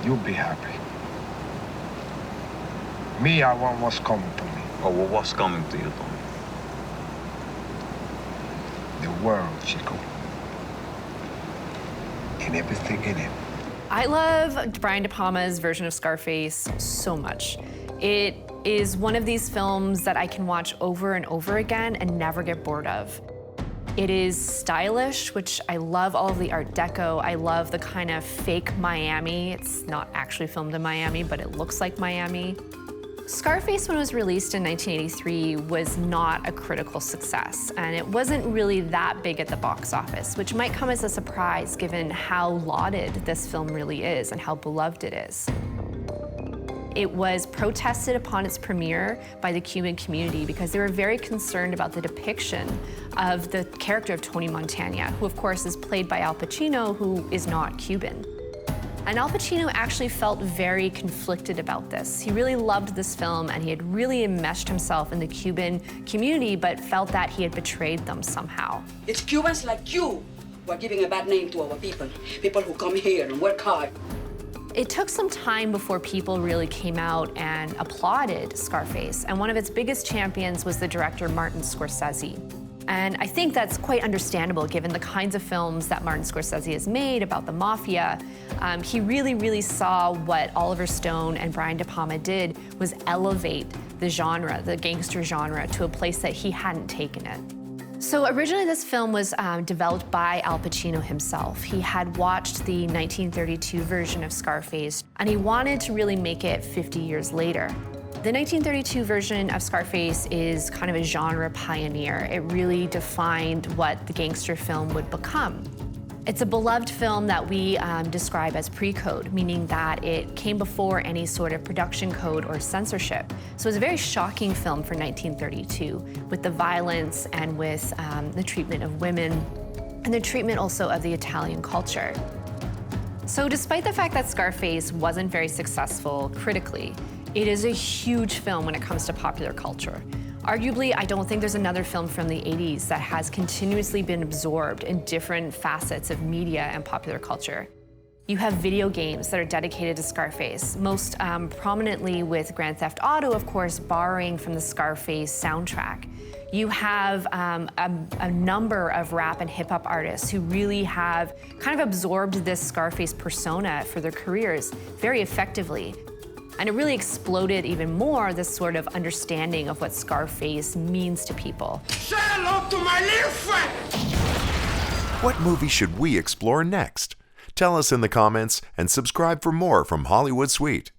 You'll be happy. Me, I want what's coming to me. Oh, well, what's coming to you, Tommy? The world, Chico. And everything in it. I love Brian De Palma's version of Scarface so much. It is one of these films that I can watch over and over again and never get bored of. It is stylish, which I love all of the Art Deco. I love the kind of fake Miami. It's not actually filmed in Miami, but it looks like Miami. Scarface, when it was released in 1983, was not a critical success, and it wasn't really that big at the box office, which might come as a surprise given how lauded this film really is and how beloved it is. It was protested upon its premiere by the Cuban community because they were very concerned about the depiction of the character of Tony Montana, who of course is played by Al Pacino, who is not Cuban. And Al Pacino actually felt very conflicted about this. He really loved this film and he had really enmeshed himself in the Cuban community, but felt that he had betrayed them somehow. It's Cubans like you who are giving a bad name to our people, people who come here and work hard. It took some time before people really came out and applauded Scarface, and one of its biggest champions was the director Martin Scorsese. And I think that's quite understandable given the kinds of films that Martin Scorsese has made about the mafia. He really saw what Oliver Stone and Brian De Palma did was elevate the genre, the gangster genre, to a place that he hadn't taken it. So originally this film was developed by Al Pacino himself. He had watched the 1932 version of Scarface, and he wanted to really make it 50 years later. The 1932 version of Scarface is kind of a genre pioneer. It really defined what the gangster film would become. It's a beloved film that we describe as PreCode, meaning that it came before any sort of production code or censorship. So it's a very shocking film for 1932, with the violence and with the treatment of women, and the treatment also of the Italian culture. So despite the fact that Scarface wasn't very successful critically, it is a huge film when it comes to popular culture. Arguably, I don't think there's another film from the 80s that has continuously been absorbed in different facets of media and popular culture. You have video games that are dedicated to Scarface, most prominently with Grand Theft Auto, of course, borrowing from the Scarface soundtrack. You have a number of rap and hip hop artists who really have kind of absorbed this Scarface persona for their careers very effectively. And it really exploded even more this sort of understanding of what Scarface means to people. Say hello to my little friend! What movie should we explore next? Tell us in the comments and subscribe for more from Hollywood Suite.